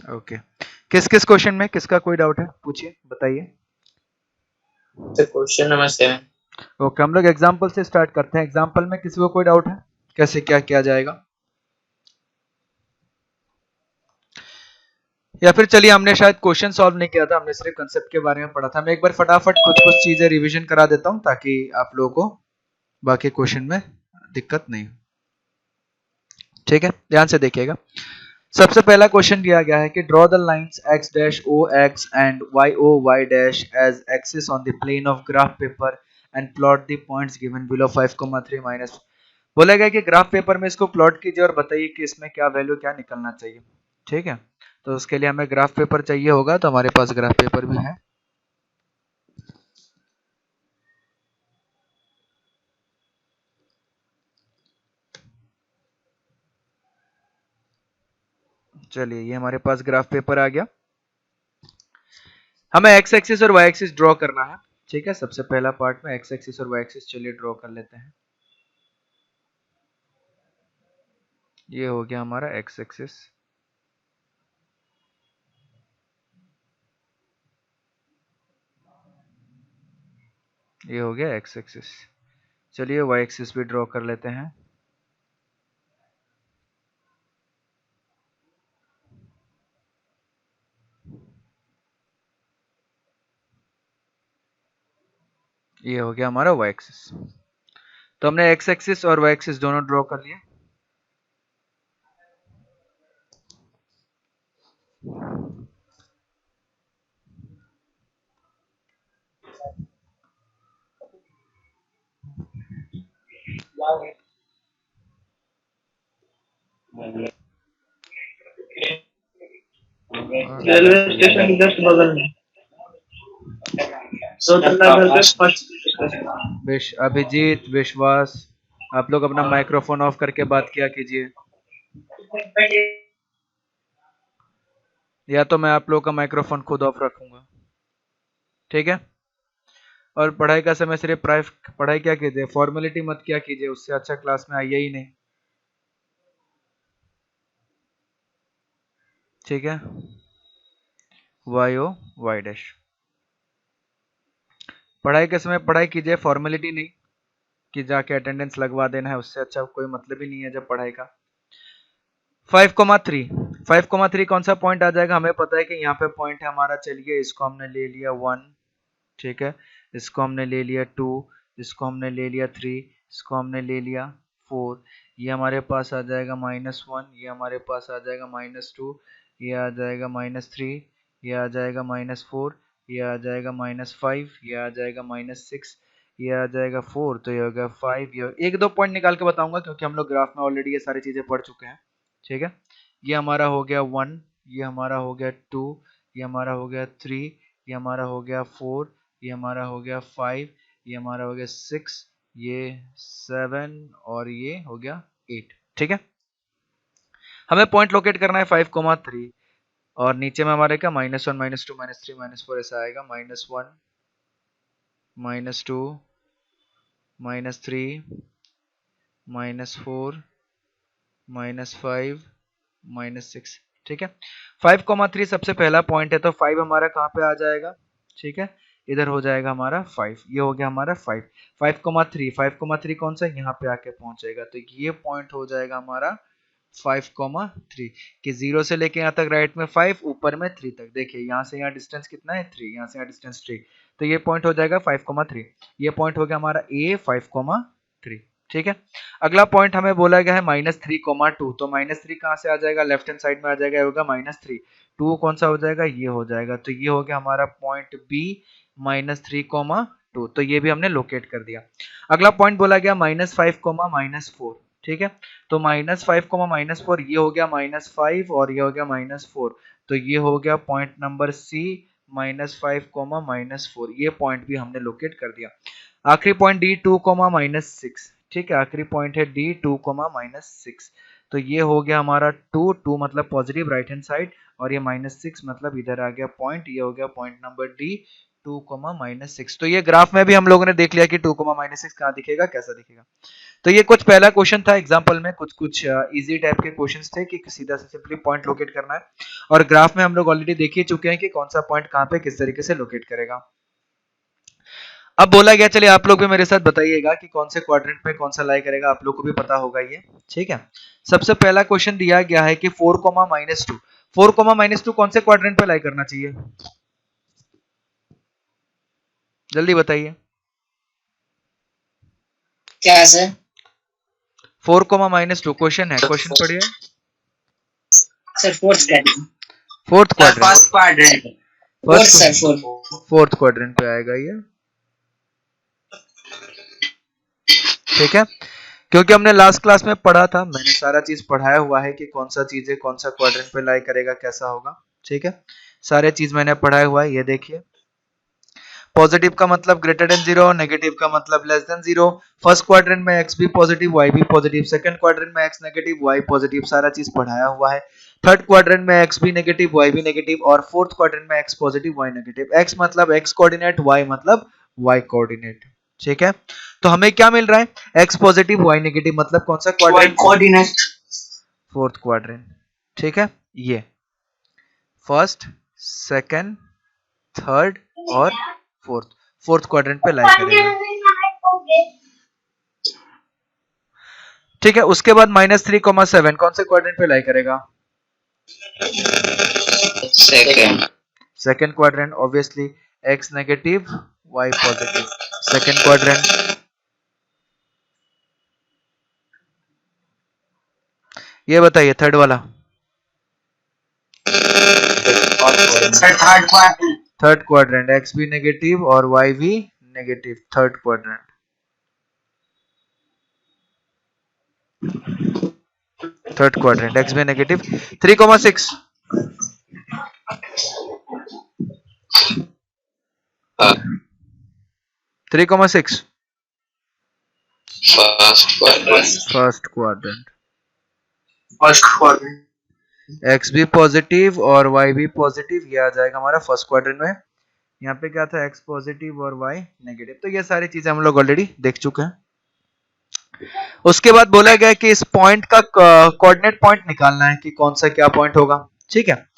Okay, किस किस question में किसका कोई डाउट है, पूछिए, बताइए। Question number 7। ओके, हम लोग एग्जाम्पल से स्टार्ट करते हैं। एग्जाम्पल में किसी को कोई डाउट है, कैसे क्या किया जाएगा? या फिर चलिए, हमने शायद क्वेश्चन सॉल्व नहीं किया था, हमने सिर्फ कंसेप्ट के बारे में पढ़ा था। मैं एक बार फटाफट कुछ कुछ चीजें रिवीजन करा देता हूं ताकि आप लोगों को बाकी क्वेश्चन में दिक्कत नहीं हो। ठीक है, ध्यान से देखिएगा। सबसे पहला क्वेश्चन दिया गया है कि draw the lines x dash o x and y o y dash as axis on the plane of graph paper and plot the points given below 5,3 minus. बोला गया कि ग्राफ पेपर में इसको प्लॉट कीजिए और बताइए कि इसमें क्या वैल्यू क्या निकलना चाहिए। ठीक है, तो उसके लिए हमें ग्राफ पेपर चाहिए होगा, तो हमारे पास ग्राफ पेपर भी है। चलिए, ये हमारे पास ग्राफ पेपर आ गया। हमें एक्स एक्सिस और वाई एक्सिस ड्रॉ करना है। ठीक है, सबसे पहला पार्ट में एक्स एक्सिस और वाई एक्सिस चलिए ड्रॉ कर लेते हैं। ये हो गया हमारा एक्स एक्सिस, ये हो गया एक्स एक्सिस। चलिए वाई एक्सिस भी ड्रॉ कर लेते हैं। ये हो गया हमारा वाई एक्सिस। तो हमने एक्स एक्सिस और वाई एक्सिस दोनों ड्रॉ कर लिए। रेलवे स्टेशन के जस्ट बगल में अभिजीत, विश्वास, आप लोग अपना माइक्रोफोन ऑफ करके बात किया कीजिए, या तो मैं आप लोग का माइक्रोफोन खुद ऑफ रखूंगा। ठीक है, और पढ़ाई का समय सिर्फ पढ़ाई क्या कीजिए, फॉर्मेलिटी मत क्या कीजिए, उससे अच्छा क्लास में आइए ही नहीं। ठीक है, वाई ओ वाई डैश, पढ़ाई के समय पढ़ाई कीजिए, फॉर्मेलिटी नहीं कि जाके अटेंडेंस लगवा देना है, उससे अच्छा कोई मतलब ही नहीं है जब पढ़ाई का। 5,3, 5,3 कौन सा पॉइंट आ जाएगा, हमें पता है कि यहाँ पे पॉइंट है हमारा। चलिए, इसको हमने ले लिया 1, ठीक है, इसको हमने ले लिया 2, इसको हमने ले लिया 3, इसको हमने ले लिया 4। ये हमारे पास आ जाएगा -1, ये हमारे पास आ जाएगा -2, ये आ जाएगा -3, ये आ जाएगा -4, ये आ जाएगा -5, ये आ जाएगा -6, ये आ जाएगा 4, तो ये हो गया 5। ये एक दो पॉइंट निकाल के बताऊंगा क्योंकि हम लोग ग्राफ में ऑलरेडी ये सारी चीजें पढ़ चुके हैं। ठीक है, ये हमारा हो गया 1, ये हमारा हो गया 2, ये हमारा हो गया 3, ये हमारा हो गया 4, ये हमारा हो गया 5, ये हमारा हो गया 6, ये 7 और ये हो गया 8। ठीक है, हमें पॉइंट लोकेट करना है 5,3, और नीचे में हमारे क्या -1 -2 -3 -4 ऐसा आएगा। -1 -2 -3 -4 -5 -6। ठीक है, 5,3 सबसे पहला पॉइंट है, तो 5 हमारा कहाँ पे आ जाएगा? ठीक है, इधर हो जाएगा हमारा 5, ये हो गया हमारा 5। 5,3, 5,3 कौन सा, यहाँ पे आके पहुंचेगा, तो ये पॉइंट हो जाएगा हमारा 5,3, कि 0 से लेके यहाँ तक राइट में 5, ऊपर में 3 तक। देखिए यहाँ से यहाँ डिस्टेंस कितना है, 3, यहाँ से यहाँ डिस्टेंस 3, तो ये पॉइंट हो जाएगा 5,3। ये पॉइंट हो गया हमारा A 5,3। ठीक है, अगला पॉइंट हमें बोला गया है -3,2, तो -3 कहाँ से आ जाएगा, लेफ्ट हैंड साइड में आ जाएगा, होगा -3। 2 कौन सा हो जाएगा, ये हो जाएगा, तो ये हो गया हमारा पॉइंट B -3,2, तो ये भी हमने लोकेट कर दिया। अगला पॉइंट बोला गया -5, -4। ठीक है, तो -5, -4 ये हो गया -5 और ये हो गया -4, तो ये हो गया पॉइंट नंबर C -5, -4, ये पॉइंट भी हमने लोकेट कर दिया। आखिरी पॉइंट D2, -6। ठीक है, आखिरी पॉइंट है D2, -6, तो ये हो गया हमारा 2, 2 मतलब पॉजिटिव राइट हैंड साइड, और ये -6 मतलब इधर आ गया पॉइंट, ये हो गया पॉइंट नंबर D 2, तो ये ग्राफ में भी हम लोगों ने देख लिया कि 2, -6 कहाँ दिखेगा, कैसा दिखेगा। तो ये कुछ पहला क्वेश्चन था एग्जाम्पल में, कुछ इजी टाइप के क्वेश्चंस थे कि सीधा से सिंपली पॉइंट लोकेट करना है, और ग्राफ में हम लोग ऑलरेडी देख ही चुके हैं कि कौन सा पॉइंट कहाँ पे किस तरीके से लोकेट करेगा। अब बोला गया, चलिए आप लोग भी मेरे साथ बताइएगा कि कौन से क्वाड्रेंट पे कौन सा लाई करेगा, आप लोग को भी पता होगा ये, ठीक है। सबसे पहला क्वेश्चन दिया गया है कि 4, -2 कौन से क्वाड्रेंट पे लाई करना चाहिए, जल्दी बताइए। क्या सर? 4, -2 क्वेश्चन है, क्वेश्चन पढ़िए। Sir fourth quadrant, first quadrant, fourth quadrant पे आएगा ये, ठीक है। क्योंकि हमने लास्ट क्लास में पढ़ा था, मैंने सारा चीज पढ़ाया हुआ है कि कौन सा चीज है, कौन सा क्वाड्रेंट पे लाई करेगा, कैसा होगा, ठीक है। सारे चीज मैंने पढ़ाया हुआ है, ये देखिए। पॉजिटिव का मतलब ग्रेटर देन 0, नेगेटिव का मतलब लेस देन 0। फर्स्ट क्वाड्रेंट में एक्स भी पॉजिटिव, वाई भी पॉजिटिव, सेकंड क्वाड्रेंट में एक्स नेगेटिव, वाई पॉजिटिव, सारा चीज पढ़ाया हुआ है। थर्ड क्वाड्रेंट में एक्स भी नेगेटिव, वाई भी नेगेटिव, और फोर्थ क्वाड्रेंट में x positive, y negative. X मतलब एक्स कोऑर्डिनेट, वाई मतलब वाई कोऑर्डिनेट, ठीक है। तो हमें क्या मिल रहा है, एक्स पॉजिटिव, वाई नेगेटिव, मतलब कौन सा क्वाड्रेंट, फोर्थ क्वाड्रेंट, ठीक है। ये फर्स्ट, सेकंड, थर्ड और फोर्थ क्वाड्रेंट पे लाई करेगा, ठीक है। उसके बाद -3, 7 कौन से क्वाड्रेंट पे लाई करेगा, second quadrant, obviously x negative, y positive, second quadrant. ये बताइए थर्ड वाला, थर्ड क्वाड्रेंट, एक्स भी नेगेटिव और वाई भी नेगेटिव, थर्ड क्वाड्रेंट, एक्स भी नेगेटिव। 3, 6 3, 6 फर्स्ट क्वाड्रेंट, एक्स भी पॉजिटिव और वाई भी पॉजिटिव, ये आ जाएगा हमारा फर्स्ट क्वाड्रेंट में। यहाँ पे क्या था, एक्स पॉजिटिव और वाई नेगेटिव, तो ये सारी चीजें हम लोग ऑलरेडी देख चुके हैं। उसके बाद बोला गया कि इस पॉइंट का कोऑर्डिनेट पॉइंट निकालना है कि कौन सा क्या पॉइंट होगा, ठीक है।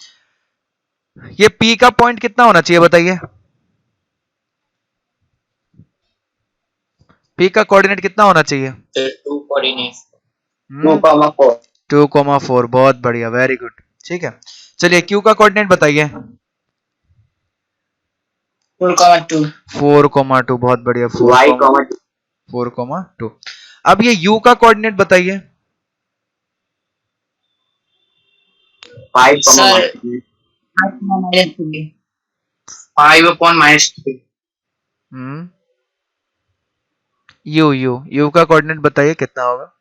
ये P का पॉइंट कितना होना चाहिए बताइए, P का कोऑर्डिनेट कितना होना चाहिए, 2,4, बहुत बढ़िया, वेरी गुड, ठीक है। चलिए Q का कोऑर्डिनेट बताइए, 4,2, बहुत बढ़िया, 4,2। अब ये U का कोऑर्डिनेट बताइए, 5/-3। U का कोऑर्डिनेट बताइए कितना होगा,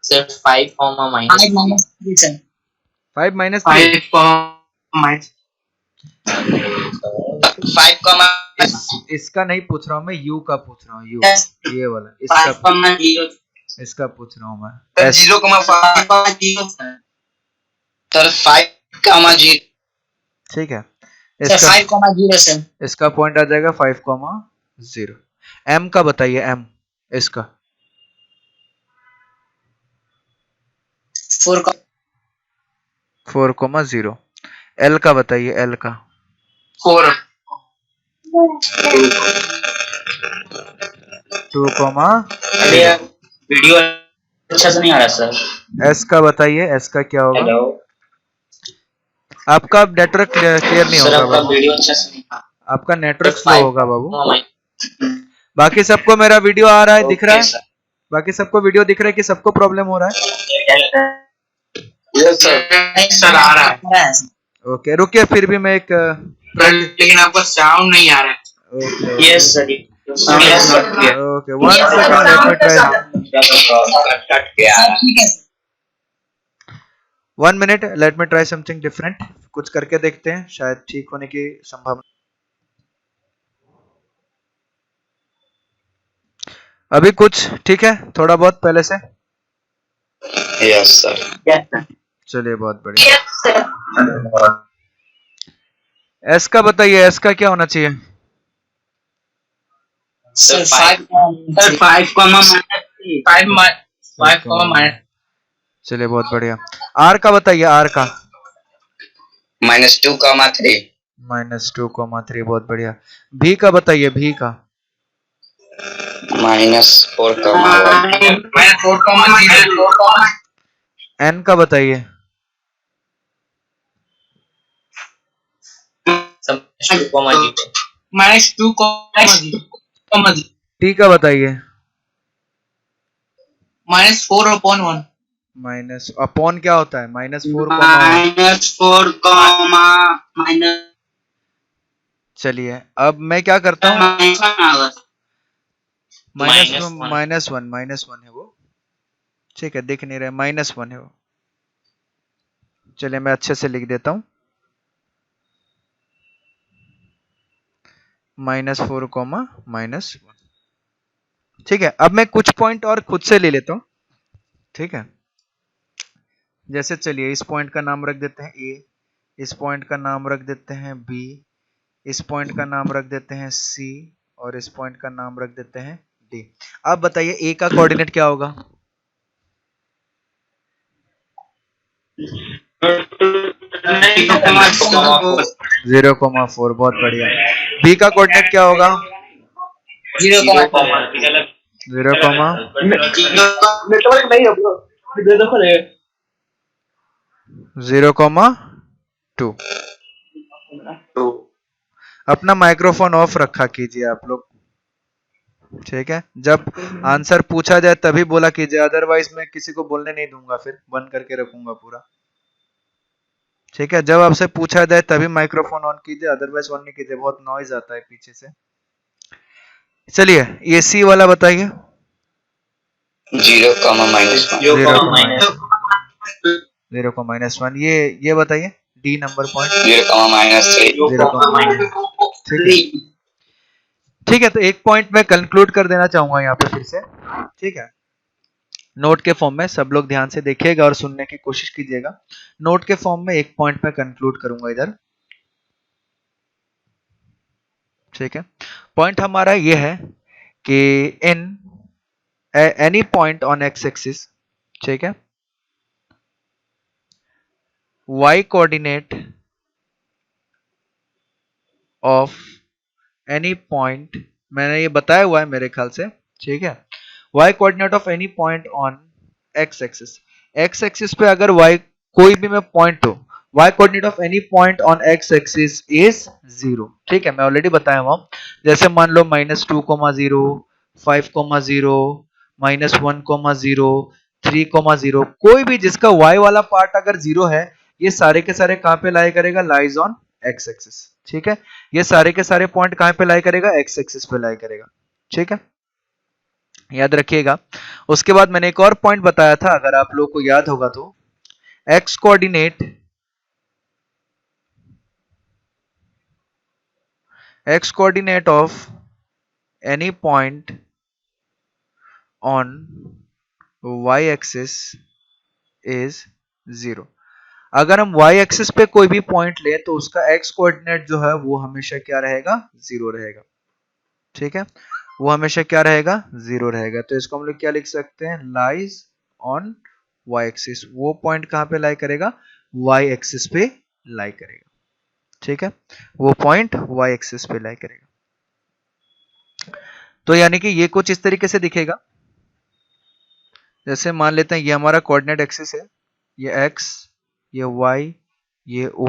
सर 5, -3 5 -3, 5, इसका नहीं पूछ रहा हूँ मैं, U का पूछ रहा हूँ, U ये वाला, इसका पूछ रहा हूँ मैं, 0,5 सर 5,0, ठीक है। सर 5,0 सर, इसका पॉइंट आ जाएगा 5,0। M का बताइए, M इसका 4,0। L का बताइए, L का 4, 2, वीडियो अच्छा से नहीं आ रहा सर। S का बताइए, S का क्या होगा, आपका नेटवर्क क्लियर नहीं होगा बाबू, वीडियो अच्छा से नहीं, आपका नेटवर्क स्लो होगा बाबू। बाकी सबको मेरा वीडियो आ रहा है, दिख रहा है, बाकी सबको वीडियो दिख रहा है कि सबको प्रॉब्लम हो रहा है, सर आ रहा है, ओके रुकिए, फिर भी मैं एक लेकिन आपका साउंड नहीं आ रहा है। Okay yes sir, okay 1 second, let me try, 1 minute, let me try something different, कुछ करके देखते हैं, शायद ठीक होने की संभावना। अभी कुछ ठीक है, थोड़ा बहुत पहले से, यस सर, चलिए बहुत बढ़िया। एस का बताइए, एस का क्या होना चाहिए? सर 5 चलिए बहुत बढ़िया। आर का बताइए, आर का। -2,3 -2,3 बहुत बढ़िया। भी का बताइए, भी का। -4,1 एन का बताइए। -2,0 टी का बताइए। -4/1 माइनस अपॉन क्या होता है? -4, -4, चलिए अब मैं क्या करता हूँ, -1 -1 है वो, ठीक है, दिख नहीं रहा है, -1 है वो। चलिए मैं अच्छे से लिख देता हूँ, -4, -1। ठीक है, अब मैं कुछ पॉइंट और खुद से ले लेता हूँ, ठीक है। जैसे चलिए इस पॉइंट का नाम रख देते हैं ए, इस पॉइंट का नाम रख देते हैं बी, इस पॉइंट का नाम रख देते हैं सी, और इस पॉइंट का नाम रख देते हैं डी। अब बताइए ए का कोऑर्डिनेट क्या होगा? 0,4, बहुत बढ़िया। बी का कोऑर्डिनेट क्या होगा? 0, 0,2। अपना माइक्रोफोन ऑफ रखा कीजिए आप लोग, ठीक है। जब आंसर पूछा जाए तभी बोला कीजिए, अदरवाइज मैं किसी को बोलने नहीं दूंगा, फिर बंद करके रखूंगा पूरा, ठीक है। जब आपसे पूछा जाए तभी माइक्रोफोन ऑन कीजिए, अदरवाइज ऑन नहीं कीजिए, बहुत नॉइज आता है पीछे से। चलिए ये सी वाला बताइए। 0, -1, ये बताइए डी नंबर पॉइंट। 0, ठीक है, ठीक है। तो एक पॉइंट मैं कंक्लूड कर देना चाहूंगा यहाँ पे फिर से, ठीक है। नोट के फॉर्म में सब लोग ध्यान से देखिएगा और सुनने की कोशिश कीजिएगा। नोट के फॉर्म में एक पॉइंट मैं कंक्लूड करूंगा इधर, ठीक है। पॉइंट हमारा ये है कि in any point on x axis, ठीक है, y coordinate of any point, मैंने ये बताया हुआ है मेरे ख्याल से, ठीक है। y coordinate of any point on x axis, x axis पे अगर y कोई भी मैं पॉइंट हो, y coordinate of any point on x axis is 0, ठीक है। मैं ऑलरेडी बताया हुआ, जैसे मान लो -2,0, 5,0, -1,0, 3,0, कोई भी जिसका y वाला पार्ट अगर 0 है, ये सारे के सारे कहां पे लाई करेगा? लाइज ऑन x एक्सिस, ठीक है। ये सारे के सारे पॉइंट कहां पे लाई करेगा? x एक्सिस पे लाई करेगा, ठीक है, याद रखिएगा। उसके बाद मैंने एक और पॉइंट बताया था, अगर आप लोग को याद होगा तो, x coordinate of any point on y axis is 0। अगर हम y एक्सिस पे कोई भी पॉइंट ले तो उसका x कोऑर्डिनेट जो है वो हमेशा क्या रहेगा? 0 रहेगा, ठीक है। वो हमेशा क्या रहेगा? 0 रहेगा। तो इसको हम लोग क्या लिख सकते हैं? Lies on y axis. वो पॉइंट कहां पे लाई करेगा? y एक्सिस पे लाई करेगा, ठीक है। वो पॉइंट y एक्सिस पे लाई करेगा। तो यानी कि ये कुछ इस तरीके से दिखेगा, जैसे मान लेते हैं ये हमारा कोऑर्डिनेट एक्सिस है, ये x, ये y, ये o,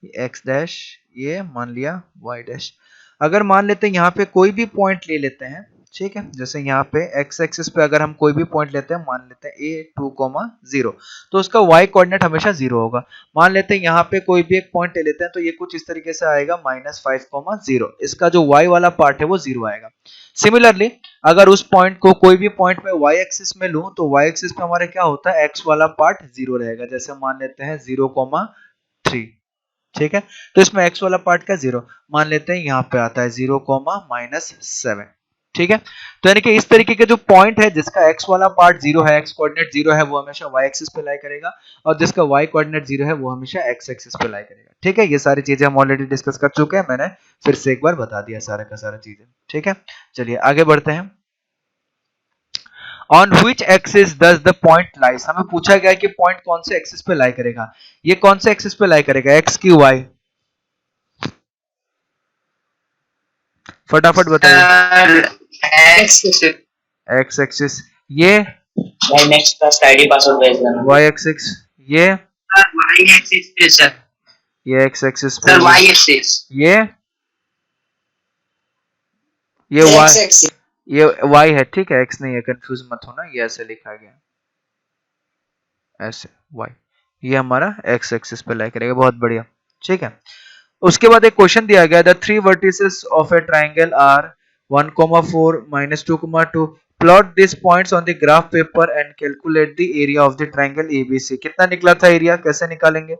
ये x डैश, ये मान लिया y डैश। अगर मान लेते हैं यहाँ पे कोई भी पॉइंट ले लेते हैं, ठीक है, जैसे यहाँ पे x एक्सिस पे अगर हम कोई भी पॉइंट लेते हैं, मान लेते हैं a2,0, तो उसका y कोऑर्डिनेट हमेशा 0 होगा। मान लेते हैं यहाँ पे कोई भी एक पॉइंट ले लेते हैं, तो ये कुछ इस तरीके से आएगा -5,0, इसका जो y वाला पार्ट है वो 0 आएगा। सिमिलरली अगर उस पॉइंट को कोई भी पॉइंट में y एक्सिस में लूं, तो y एक्सिस पे हमारे क्या होता है? x वाला पार्ट 0 रहेगा। जैसे मान लेते हैं 0,3, ठीक है। तो इसमें x वाला पार्ट का 0 मान लेते हैं, यहाँ पे आता है 0, -7, ठीक है। तो यानी कि इस तरीके के जो पॉइंट है जिसका x वाला पार्ट 0 है, x कोऑर्डिनेट 0 है, वो हमेशा y एक्सिस पे लाई करेगा, और जिसका y कोऑर्डिनेट 0 है वो हमेशा x एक्सिस पे लाई करेगा। ठीक है, ये सारी चीजें हम ऑलरेडी डिस्कस कर चुके हैं, मैंने फिर से एक बार बता दिया सारा का सारा चीजें। ठीक है, चलिए आगे बढ़ते हैं। On which axis does the point lies, हमें पूछा गया है कि पॉइंट कौन से एक्सिस पे लाई करेगा। ये कौन से एक्सिस पे लाई करेगा, x की y? फटाफट बताइए। x एक्सिस, ये भाई नेक्स्ट क्लास का आईडी पासवर्ड भेज देना। y एक्सिस, ये y एक्सिस पे सर, ये x एक्सिस पे, सर y एक्सिस, ये y, ये y है, ठीक है, x नहीं है, कंफ्यूज मत होना, ये ऐसे लिखा गया, ऐसे y, ये हमारा x एक्सिस पे लाई करेगा। बहुत बढ़िया, ठीक है। उसके बाद एक क्वेश्चन दिया गया, the three vertices of a triangle are 1, 4, -2, 2, plot this points on the graph paper and calculate the area of the triangle ABC. कितना निकला था एरिया, कैसे निकालेंगे?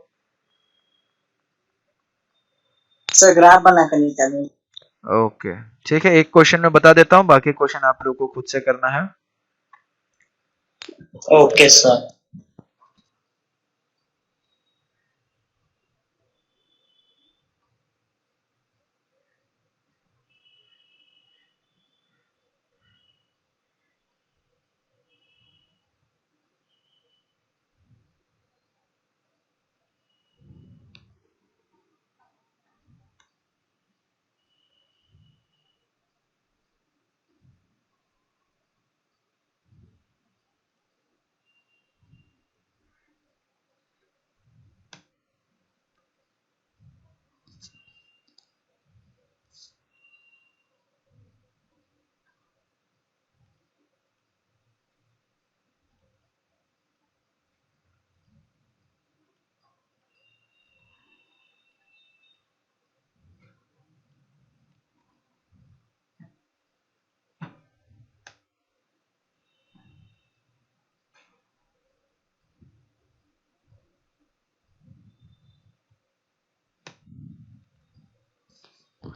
सर ग्राफ बना कर निकालेंगे। ओके, ठीक है, एक क्वेश्चन में बता देता हूँ, बाकी क्वेश्चन आप लोगों को खुद से करना है। Okay sir.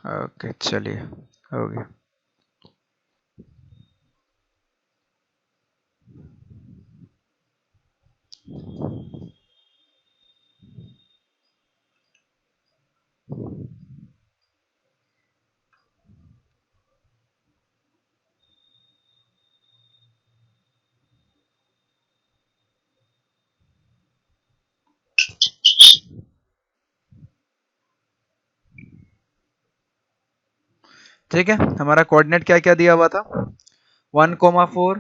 ओके, चलिए, हो गया। ठीक है, हमारा कोऑर्डिनेट क्या क्या दिया हुआ था, 1,4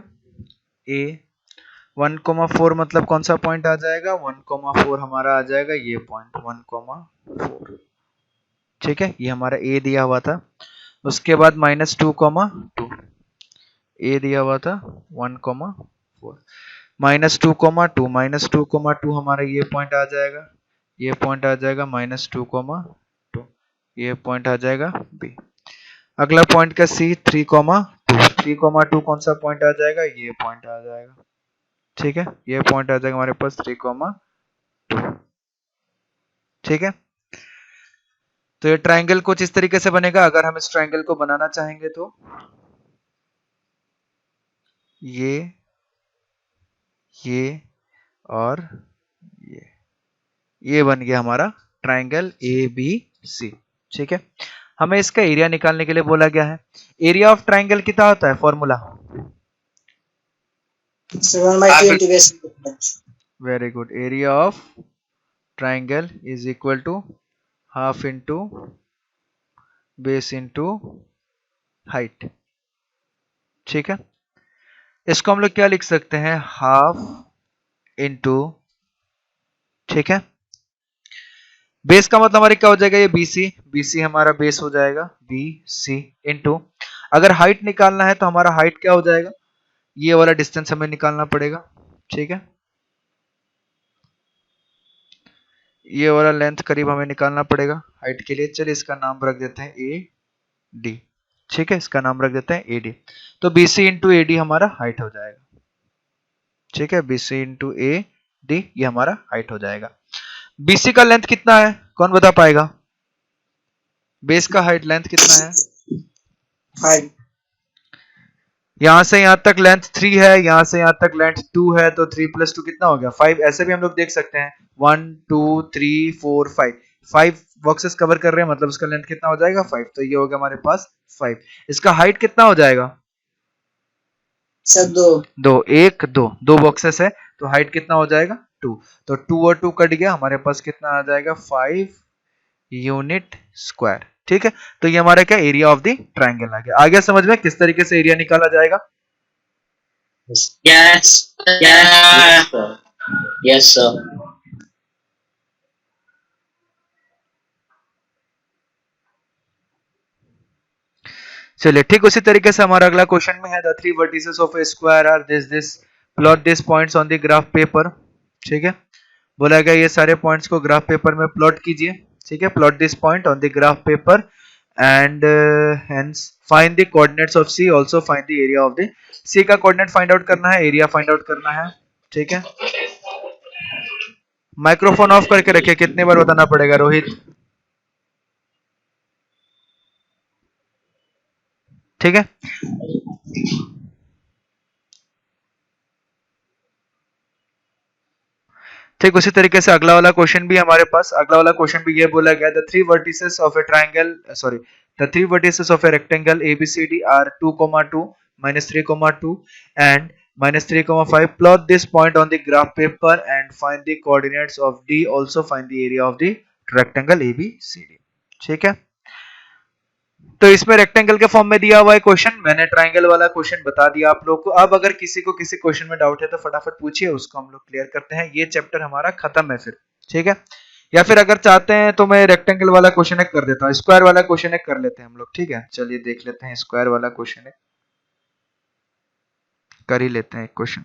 ए, 1,4 मतलब कौन सा पॉइंट आ जाएगा, 1,4 हमारा आ जाएगा ये पॉइंट 1,4। ठीक है, ये हमारा ए दिया हुआ था। उसके बाद -2,2 ए दिया हुआ था 1,4, -2,2 -2,2 हमारा ये पॉइंट आ जाएगा, ये पॉइंट आ जाएगा -2,2, ये पॉइंट आ जाएगा बी। अगला पॉइंट का सी 3,2, 3,2 कौन सा पॉइंट आ जाएगा, ये पॉइंट आ जाएगा। ठीक है, ये पॉइंट आ जाएगा हमारे पास 3,2। ठीक है, तो ये ट्राइंगल कुछ इस तरीके से बनेगा। अगर हम इस ट्राइंगल को बनाना चाहेंगे तो ये और ये बन गया हमारा ट्राइंगल ए बी सी। ठीक है, हमें इसका एरिया निकालने के लिए बोला गया है। एरिया ऑफ ट्राइंगल कितना होता है, formula? Very good, area of triangle is equal to half into base into height. ठीक है, इसको हम लोग क्या लिख सकते हैं, हाफ इंटू, ठीक है, बेस का मतलब हमारे क्या हो जाएगा, ये बीसी, बीसी हमारा बेस हो जाएगा, बीसी इंटू, अगर हाइट निकालना है तो हमारा हाइट क्या हो जाएगा, ये वाला डिस्टेंस हमें निकालना पड़ेगा। ठीक है, ये वाला लेंथ करीब हमें निकालना पड़ेगा हाइट के लिए। चलिए इसका नाम रख देते हैं ए डी। ठीक है, इसका नाम रख देते हैं ए डी। तो बीसी इंटू ए डी हमारा हाइट हो जाएगा। ठीक है, बीसी इंटू ए डी ये हमारा हाइट हो जाएगा। बीसी का लेंथ कितना है, कौन बता पाएगा? बेस का हाइट लेंथ कितना है? 5 यहां से यहां तक लेंथ 3 है, यहां से यहां तक लेंथ 2 है, तो 3 प्लस 2 कितना हो गया 5। ऐसे भी हम लोग देख सकते हैं 1 2 3 4 5, 5 बॉक्सेस कवर कर रहे हैं, मतलब उसका लेंथ कितना हो जाएगा 5। तो ये हो गया हमारे पास 5। इसका हाइट कितना हो जाएगा सर 2। दो, एक दो, दो बॉक्सेस है तो हाइट कितना हो जाएगा 2। तो 2 और 2 कट गया, हमारे पास कितना आ जाएगा 5 यूनिट स्क्वायर। ठीक है, तो ये हमारा क्या एरिया ऑफ द ट्राइंगल आ गया। आ गया समझ में किस तरीके से एरिया निकाला जाएगा। Yes. Yes, sir. Yes, sir. चलिए ठीक उसी तरीके से हमारा अगला क्वेश्चन में है the three vertices of a square are this plot this points on the graph paper. ठीक है, बोला गया ये सारे पॉइंट्स को ग्राफ पेपर में प्लॉट कीजिए। ठीक है, plot this point on the graph paper and hence find the coordinates of C, also find the area of the C. का कोऑर्डिनेट फाइंड आउट करना है, एरिया फाइंड आउट करना है। ठीक है, माइक्रोफोन ऑफ करके रखिए, कितने बार बताना पड़ेगा रोहित। ठीक है, ठीक उसी तरीके से अगला वाला क्वेश्चन भी हमारे पास, अगला वाला क्वेश्चन भी ये बोला गया the three vertices of a triangle sorry the three vertices of a rectangle ABCD are 2,2 -3,2 and -3,5 plot this point on the graph paper and find the coordinates of D, also find the area of the rectangle ABCD. ठीक है, तो इसमें rectangle के form में दिया हुआ है question, मैंने ट्राइंगल वाला क्वेश्चन बता दिया आप लोग को। अब अगर किसी को किसी क्वेश्चन में डाउट है तो फटाफट पूछिए, उसको हम लोग क्लियर करते हैं। ये चैप्टर हमारा खत्म है फिर। ठीक है, या फिर अगर चाहते हैं तो मैं रेक्टेंगल वाला क्वेश्चन एक कर देता हूँ, स्क्वायर वाला क्वेश्चन एक कर लेते हैं हम लोग। ठीक है, चलिए देख लेते हैं, स्क्वायर वाला क्वेश्चन एक कर ही लेते हैं एक क्वेश्चन।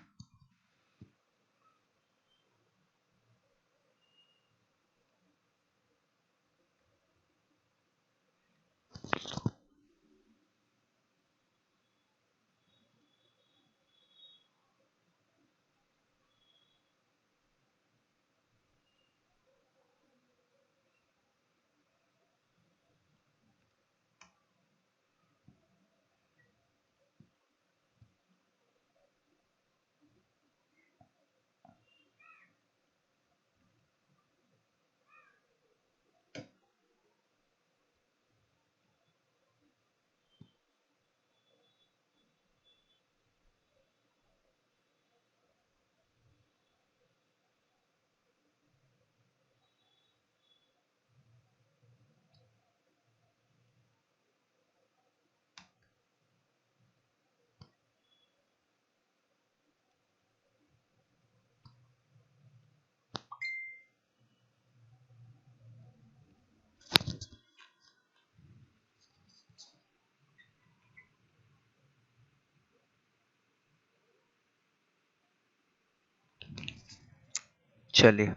चलिए,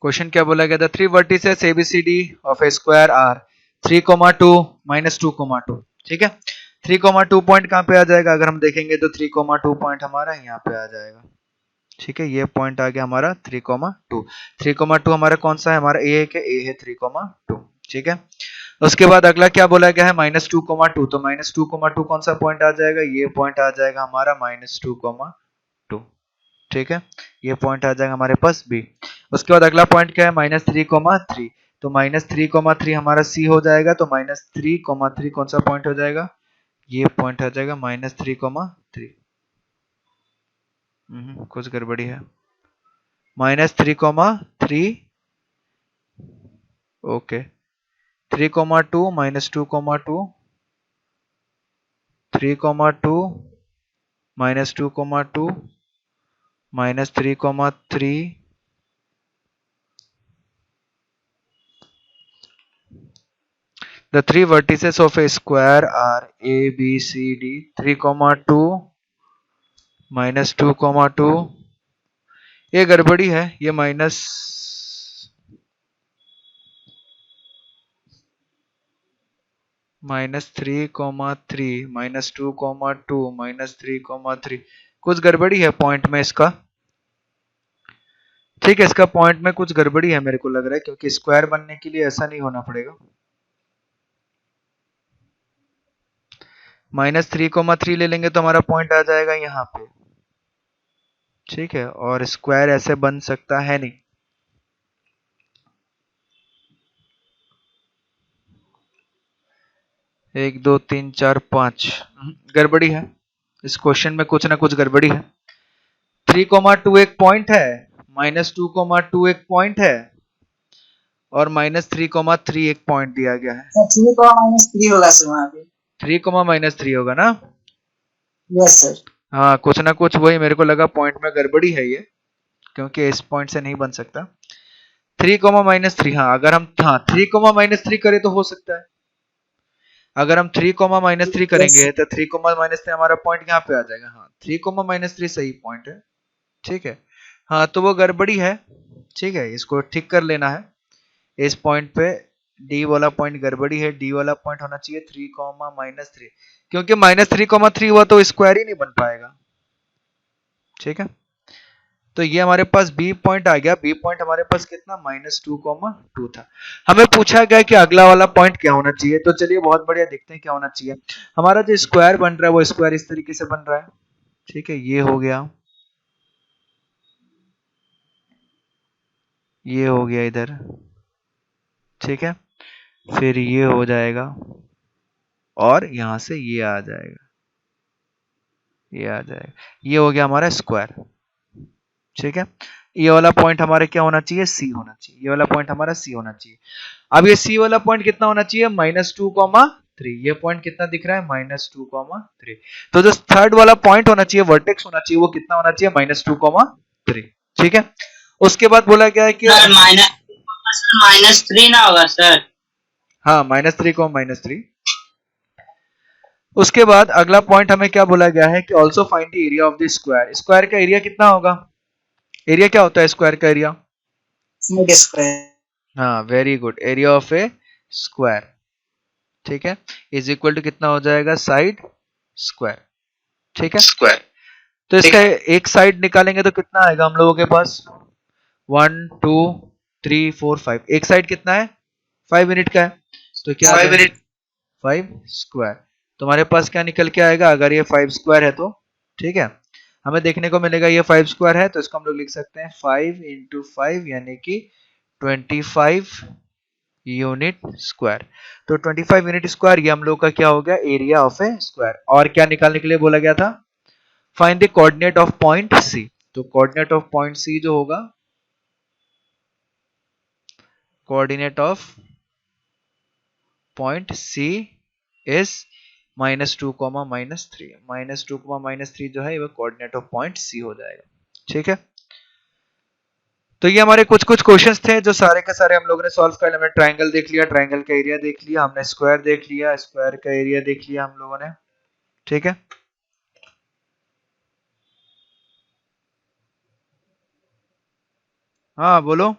क्वेश्चन क्या बोला गया था, three vertices ABCD of a square are 3,2 -2,2। ठीक है, 3,2 पॉइंट कहाँ पे आ जाएगा, अगर हम देखेंगे तो 3,2 पॉइंट हमारा यहाँ पे आ जाएगा। ठीक है, ये पॉइंट आ गया हमारा 3,2। 3,2 हमारा कौन सा है, हमारा ए है क्या, ए है 3,2। ठीक है, उसके बाद अगला क्या बोला गया है -2,2, तो -2,2 कौन सा पॉइंट आ जाएगा, ये पॉइंट आ जाएगा हमारा -2,2। ठीक है, ये पॉइंट आ जाएगा हमारे पास बी। उसके बाद अगला पॉइंट क्या है -3,3, तो -3,3 हमारा सी हो जाएगा, तो -3,3 कौन सा पॉइंट हो जाएगा, ये पॉइंट आ जाएगा -3,3। कुछ गड़बड़ी है, -3,3 okay, 3,2 -2,2 3,2 -2,2 -3,3 The three vertices of a square are A, B, C, D. 3,2 -2,2 ये गड़बड़ी है, ये -3,3 -2,2 -3,3 कुछ गड़बड़ी है पॉइंट में इसका। ठीक है, इसका पॉइंट में कुछ गड़बड़ी है मेरे को लग रहा है, क्योंकि स्क्वायर बनने के लिए ऐसा नहीं होना पड़ेगा। -3,3 ले लेंगे तो हमारा पॉइंट आ जाएगा यहाँ पे, ठीक है। और स्क्वायर ऐसे बन सकता है नहीं। एक दो तीन चार पाँच, गड़बड़ी है इस क्वेश्चन में, कुछ ना कुछ गड़बड़ी है। 3,2 एक पॉइंट है, -2,2 एक पॉइंट है, और -3,3 एक पॉइंट दिया गया है। सर 3 होगा सर वहाँ पे। 3,-3 होगा ना? Yes sir. हाँ, कुछ ना कुछ वही मेरे को लगा पॉइंट में गड़बड़ी है ये, क्योंकि इस पॉइंट से नहीं बन सकता। 3,-3, हाँ अगर हम 3,-3 करें तो हो सकता है। अगर हम 3,-3 करेंगे तो 3,-3 हमारा पॉइंट यहाँ पे आ जाएगा। हाँ, 3,-3 सही पॉइंट है, ठीक है। हाँ, तो वो गड़बड़ी है, ठीक है, इसको ठीक कर लेना है। इस पॉइंट पे डी वाला पॉइंट गड़बड़ी है, डी वाला पॉइंट होना चाहिए 3,-3, क्योंकि -3,3 हुआ तो स्क्वायर ही नहीं बन पाएगा, ठीक है। तो ये हमारे पास बी पॉइंट आ गया। बी पॉइंट हमारे पास कितना, -2,2 था। हमें पूछा गया कि अगला वाला पॉइंट क्या होना चाहिए, तो चलिए बहुत बढ़िया, देखते हैं क्या होना चाहिए। हमारा जो स्क्वायर बन रहा है वो स्क्वायर इस तरीके से बन रहा है, ठीक है, ये हो गया, ये हो गया इधर, ठीक है, फिर ये हो जाएगा, और यहां से ये आ जाएगा, ये आ जाएगा, ये हो गया हमारा स्क्वायर, ठीक है। ये वाला पॉइंट हमारे क्या होना चाहिए, सी होना चाहिए, ये वाला पॉइंट हमारा सी होना चाहिए। अब ये सी वाला पॉइंट कितना होना चाहिए, -2,3, ये पॉइंट कितना दिख रहा है, -2,3। तो जो थर्ड वाला पॉइंट होना चाहिए, वर्टेक्स होना चाहिए, वो कितना होना चाहिए, -2,3, ठीक है। उसके बाद बोला गया है कि सर -3 ना होगा सर। हाँ, -3,-3। उसके बाद अगला पॉइंट हमें क्या बोला गया है कि also find the area of the square. Square का एरिया कितना होगा, एरिया क्या होता है स्क्वायर का एरिया, साइड स्क्वायर। हाँ very good, area of a square, ठीक है, इज इक्वल टू कितना हो जाएगा, साइड स्क्वायर, ठीक है। स्क्वायर। तो इसका एक साइड निकालेंगे तो कितना आएगा हम लोगों के पास, 1 2 3 4 5, एक साइड कितना है, 5 यूनिट का है, तो क्या 5 मिनट। 5 स्क्वायर। तुम्हारे पास क्या निकल के आएगा अगर ये 5 स्क्वायर है तो, ठीक है। हमें देखने को मिलेगा ये 5 स्क्वायर है, तो इसको हम लोग लिख सकते हैं 5 इंटू 5 यानी कि 25 यूनिट स्क्वायर। तो 25 यूनिट स्क्वायर ये हम लोग का क्या हो गया, एरिया ऑफ ए स्क्वायर। और क्या निकालने के लिए बोला गया था, find the coordinate of point C. तो कोऑर्डिनेट ऑफ पॉइंट सी जो होगा, coordinate of point C is -2, -3, -2, -3 जो है वो कोऑर्डिनेट ऑफ पॉइंट सी हो जाएगा, ठीक है। तो ये हमारे कुछ कुछ क्वेश्चंस थे जो सारे के सारे हम लोगों ने सॉल्व कर लिया। हमने ट्रायंगल देख लिया, ट्रायंगल का एरिया देख लिया, हमने स्क्वायर देख लिया, स्क्वायर का एरिया देख लिया हम लोगों ने, ठीक है। हाँ बोलो।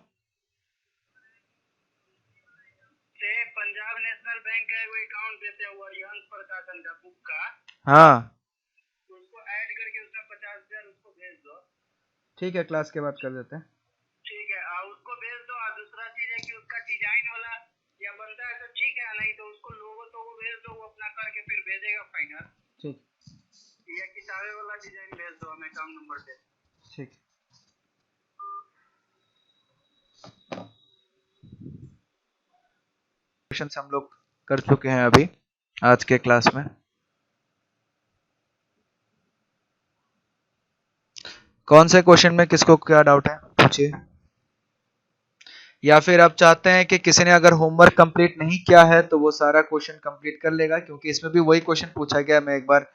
पंजाब नेशनल बैंक का कोई अकाउंट देते हैं वो यंग प्रकाशन का बुक का, हाँ उसको ऐड करके उसमें 50,000 उसको भेज दो। ठीक है, क्लास के बाद कर देते हैं। ठीक है, उसको भेज दो। और दूसरा चीज है कि उसका डिजाइन वाला या बनता है तो ठीक है, नहीं तो उसको लोगो तो वो भेज दो, वो अपना करके फिर भेजेगा फाइनल। ठीक, या किताबे वाला डिजाइन भेज दो हमें अकाउंट नंबर पे। ठीक। क्वेश्चंस हम लोग कर चुके हैं अभी आज के क्लास में। कौन से क्वेश्चन में किसको क्या डाउट है पूछिए, या फिर आप चाहते हैं कि किसी ने अगर होमवर्क कंप्लीट नहीं किया है तो वो सारा क्वेश्चन कंप्लीट कर लेगा, क्योंकि इसमें भी वही क्वेश्चन पूछा गया है, मैं एक बार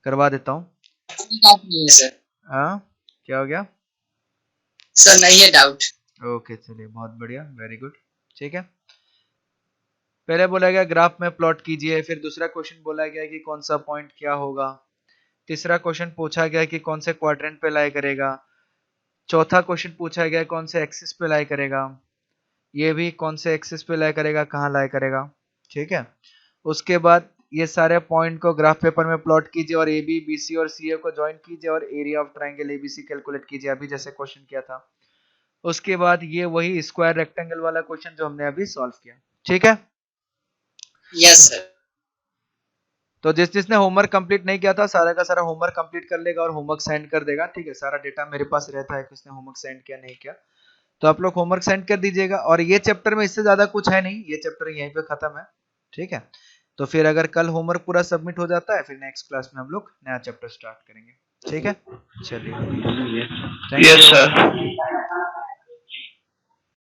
करवा देता हूँ। डाउट नहीं है सर। हाँ क्या हो गया, सर नहीं है डाउट। ओके चलिए बहुत बढ़िया, वेरी गुड, ठीक है। पहले बोला गया ग्राफ में प्लॉट कीजिए, फिर दूसरा क्वेश्चन बोला गया कि कौन सा पॉइंट क्या होगा, तीसरा क्वेश्चन पूछा गया कि कौन से क्वाड्रेंट पे लाई करेगा, चौथा क्वेश्चन पूछा गया कौन से एक्सिस पे लाई करेगा, ये भी कौन से एक्सिस पे लाई करेगा, कहाँ लाई करेगा, ठीक है। उसके बाद ये सारे पॉइंट को ग्राफ पेपर में प्लॉट कीजिए और ए बी बी सी और सी ए को ज्वाइन कीजिए और area of triangle ABC calculate कीजिए, अभी जैसे क्वेश्चन किया था। उसके बाद ये वही स्क्वायर रेक्टेंगल वाला क्वेश्चन जो हमने अभी सॉल्व किया, ठीक है। Yes sir. तो जिसने होमवर्क कंप्लीट नहीं किया था सारा का सारा होमवर्क कंप्लीट कर लेगा और होमवर्क सेंड कर देगा, ठीक है। सारा डेटा मेरे पास रहता है कि उसने होमवर्क सेंड किया नहीं किया, तो आप लोग होमवर्क सेंड कर दीजिएगा। और ये चैप्टर में इससे ज्यादा कुछ है नहीं, ये चैप्टर यहीं पे खत्म है, ठीक है। तो फिर अगर कल होमवर्क पूरा सबमिट हो जाता है फिर नेक्स्ट क्लास में हम लोग नया चैप्टर स्टार्ट करेंगे, ठीक है। चलिए, थैंक यस यू। सर।